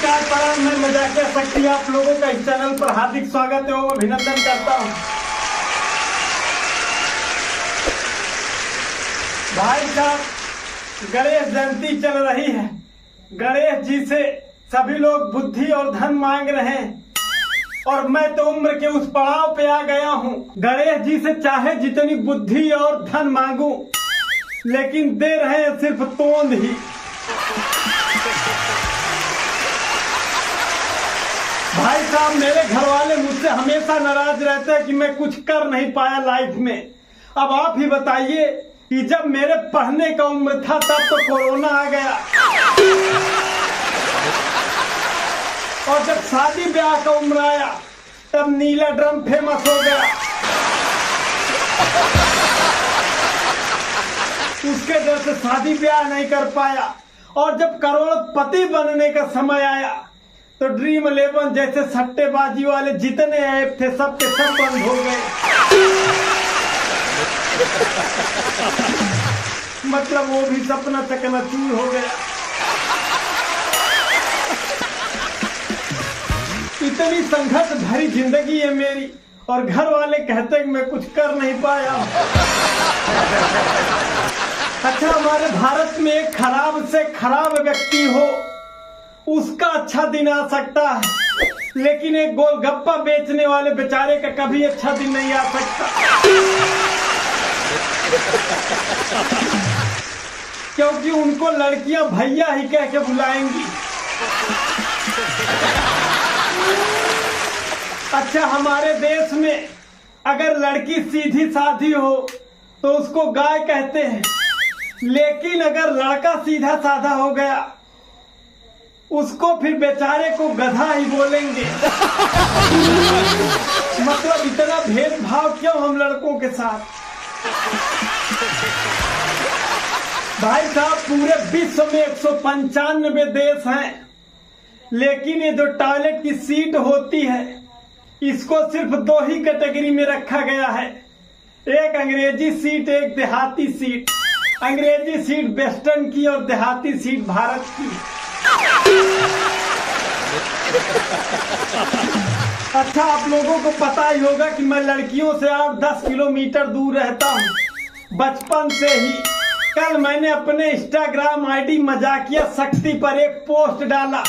नमस्कार प्रणाम, मैं मजाकिया शक्ति आप लोगों का इस चैनल पर हार्दिक स्वागत एवं अभिनंदन करता हूं। भाई साहब, गणेश जयंती चल रही है। गणेश जी से सभी लोग बुद्धि और धन मांग रहे हैं और मैं तो उम्र के उस पड़ाव पे आ गया हूं। गणेश जी से चाहे जितनी बुद्धि और धन मांगू, लेकिन दे रहे हैं सिर्फ तोंद ही। भाई साहब, मेरे घर वाले मुझसे हमेशा नाराज रहते हैं कि मैं कुछ कर नहीं पाया लाइफ में। अब आप ही बताइए कि जब मेरे पढ़ने का उम्र था तब तो कोरोना आ गया, और जब शादी ब्याह का उम्र आया तब नीला ड्रम फेमस हो गया। उसके डर से शादी ब्याह नहीं कर पाया, और जब करोड़पति बनने का समय आया तो ड्रीम 11 जैसे सट्टेबाजी वाले जितने ऐप थे सब के सब बंद हो गए। मतलब वो भी सपना चकनाचूर हो गया। इतनी संघर्ष भरी जिंदगी है मेरी, और घर वाले कहते हैं कि मैं कुछ कर नहीं पाया। अच्छा, हमारे भारत में एक खराब से खराब व्यक्ति हो उसका अच्छा दिन आ सकता है, लेकिन एक गोलगप्पा बेचने वाले बेचारे का कभी अच्छा दिन नहीं आ सकता, क्योंकि उनको लड़कियां भैया ही कह के बुलाएंगी। अच्छा, हमारे देश में अगर लड़की सीधी साधी हो तो उसको गाय कहते हैं, लेकिन अगर लड़का सीधा साधा हो गया उसको फिर बेचारे को गधा ही बोलेंगे। मतलब इतना भेदभाव क्यों हम लड़कों के साथ? भाई साहब, पूरे विश्व में 195 देश हैं, लेकिन ये जो टॉयलेट की सीट होती है इसको सिर्फ 2 ही कैटेगरी में रखा गया है। एक अंग्रेजी सीट, एक देहाती सीट। अंग्रेजी सीट वेस्टर्न की और देहाती सीट भारत की। अच्छा, आप लोगों को पता ही होगा कि मैं लड़कियों से 8-10 किलोमीटर दूर रहता हूँ बचपन से ही। कल मैंने अपने इंस्टाग्राम आईडी मजाकिया शक्ति पर एक पोस्ट डाला,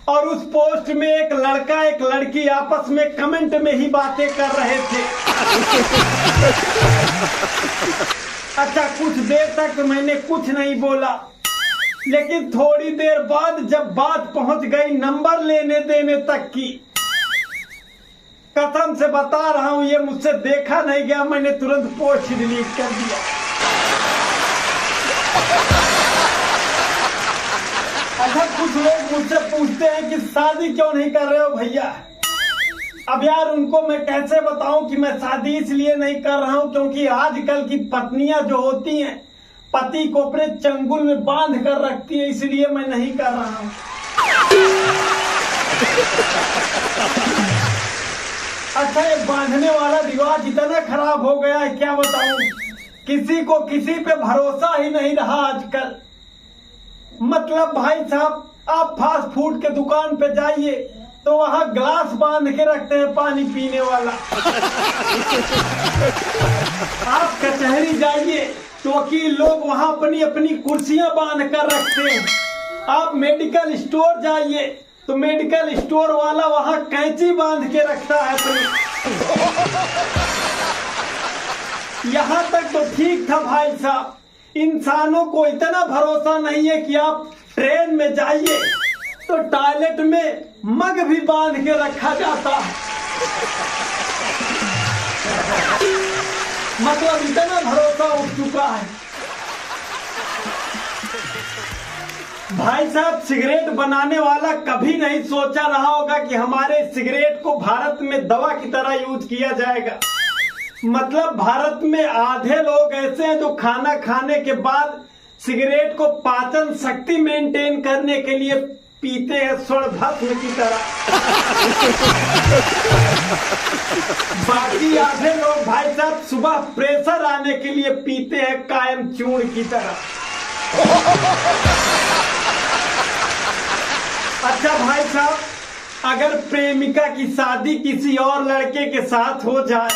और उस पोस्ट में एक लड़का एक लड़की आपस में कमेंट में ही बातें कर रहे थे। अच्छा, कुछ देर तक तो मैंने कुछ नहीं बोला, लेकिन थोड़ी देर बाद जब बात पहुंच गई नंबर लेने देने तक की, कसम से बता रहा हूं ये मुझसे देखा नहीं गया, मैंने तुरंत पोस्ट डिलीट कर दिया। अच्छा, कुछ लोग मुझसे पूछते हैं कि शादी क्यों नहीं कर रहे हो भैया। अब यार, उनको मैं कैसे बताऊं कि मैं शादी इसलिए नहीं कर रहा हूं क्योंकि आजकल की पत्नियां जो होती हैं पति को अपने चंगुल में बांध कर रखती है, इसलिए मैं नहीं कर रहा हूं। अच्छा, ये बांधने वाला रिवाज इतना खराब हो गया है, क्या बताऊं। किसी को किसी पे भरोसा ही नहीं रहा आजकल। मतलब भाई साहब, आप फास्ट फूड के दुकान पे जाइए तो वहां ग्लास बांध के रखते हैं पानी पीने वाला। आप कचहरी जाइए तो वकील लोग वहां अपनी अपनी कुर्सियां बांध कर रखते हैं। आप मेडिकल स्टोर जाइए तो मेडिकल स्टोर वाला वहां कैंची बांध के रखता है अपनी। यहां तक तो ठीक था भाई साहब, इंसानों को इतना भरोसा नहीं है कि आप ट्रेन में जाइए तो टॉयलेट में मग भी बांध के रखा जाता है। मतलब इतना भरोसा उठ चुका है। भाई साहब, सिगरेट बनाने वाला कभी नहीं सोचा रहा होगा कि हमारे सिगरेट को भारत में दवा की तरह यूज किया जाएगा। मतलब भारत में आधे लोग ऐसे हैं जो खाना खाने के बाद सिगरेट को पाचन शक्ति मेंटेन करने के लिए पीते हैं स्वर्ण भस्म की तरह। बाकी आधे लोग भाई साहब सुबह प्रेशर आने के लिए पीते हैं कायम चूर्ण की तरह। अच्छा भाई साहब, अगर प्रेमिका की शादी किसी और लड़के के साथ हो जाए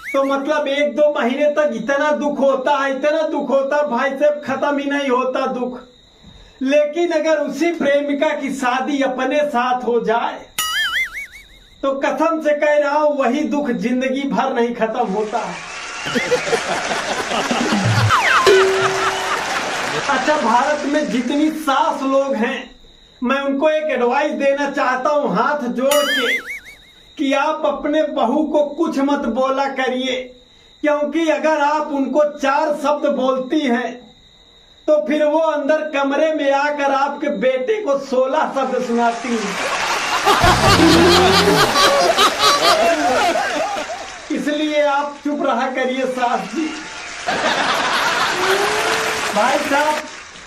तो मतलब 1-2 महीने तक इतना दुख होता है, इतना दुख होता भाई साहब, खत्म ही नहीं होता दुख। लेकिन अगर उसी प्रेमिका की शादी अपने साथ हो जाए तो कसम से कह रहा हूं वही दुख जिंदगी भर नहीं खत्म होता है। अच्छा, भारत में जितनी सास लोग हैं, मैं उनको एक एडवाइस देना चाहता हूं हाथ जोड़ के कि आप अपने बहू को कुछ मत बोला करिए, क्योंकि अगर आप उनको 4 शब्द बोलती हैं तो फिर वो अंदर कमरे में आकर आपके बेटे को 16 शब्द सुनाती हैं। इसलिए आप चुप रहा करिए सास जी। भाई साहब,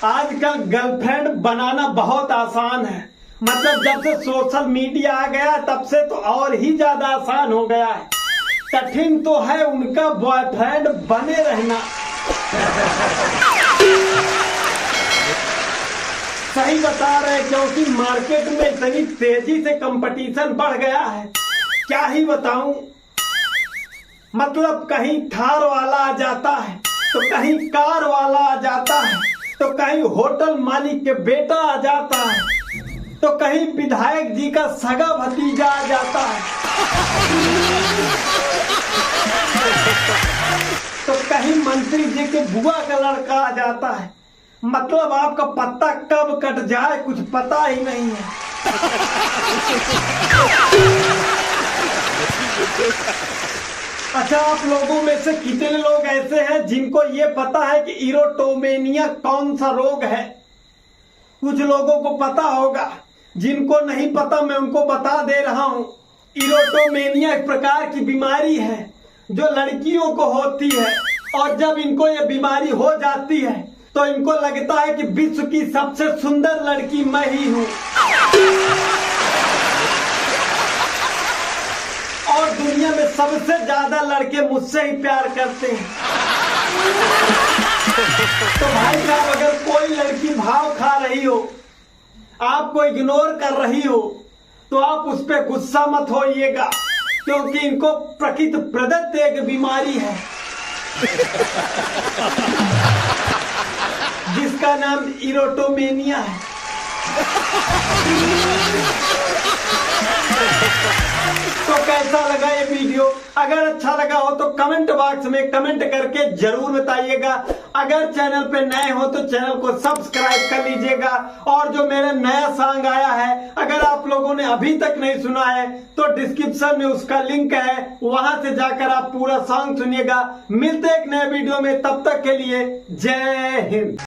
आजकल गर्लफ्रेंड बनाना बहुत आसान है। मतलब जब से सोशल मीडिया आ गया तब से तो और ही ज्यादा आसान हो गया है। कठिन तो है उनका बॉयफ्रेंड बने रहना। सही बता रहे, क्योंकि मार्केट में इतनी तेजी से कंपटीशन बढ़ गया है, क्या ही बताऊं। मतलब कहीं थार वाला आ जाता है तो कहीं कार वाला आ जाता है तो कहीं होटल मालिक के बेटा आ जाता है तो कहीं विधायक जी का सगा भतीजा आ जाता है तो कहीं मंत्री जी के बुआ का लड़का आ जाता है। मतलब आपका पत्ता कब कट जाए कुछ पता ही नहीं है। अच्छा, आप लोगों में से कितने लोग ऐसे हैं जिनको ये पता है कि इरोटोमेनिया कौन सा रोग है? कुछ लोगों को पता होगा, जिनको नहीं पता मैं उनको बता दे रहा हूँ। इरोटोमेनिया एक प्रकार की बीमारी है जो लड़कियों को होती है, और जब इनको ये बीमारी हो जाती है तो इनको लगता है कि विश्व की सबसे सुंदर लड़की मैं ही हूँ और दुनिया में सबसे ज्यादा लड़के मुझसे ही प्यार करते हैं। तो भाई साहब, अगर कोई लड़की भाव खा रही हो, आपको इग्नोर कर रही हो, तो आप उस पर गुस्सा मत होइएगा, क्योंकि इनको प्रकृति प्रदत्त एक बीमारी है जिसका नाम इरोटोमेनिया है। तो कैसा लगा ये वीडियो? अगर अच्छा लगा हो तो कमेंट बॉक्स में कमेंट करके जरूर बताइएगा। अगर चैनल पे नए हो तो चैनल को सब्सक्राइब कर लीजिएगा। और जो मेरा नया सॉन्ग आया है, अगर आप लोगों ने अभी तक नहीं सुना है तो डिस्क्रिप्शन में उसका लिंक है, वहां से जाकर आप पूरा सॉन्ग सुनिएगा। मिलते एक नए वीडियो में, तब तक के लिए जय हिंद।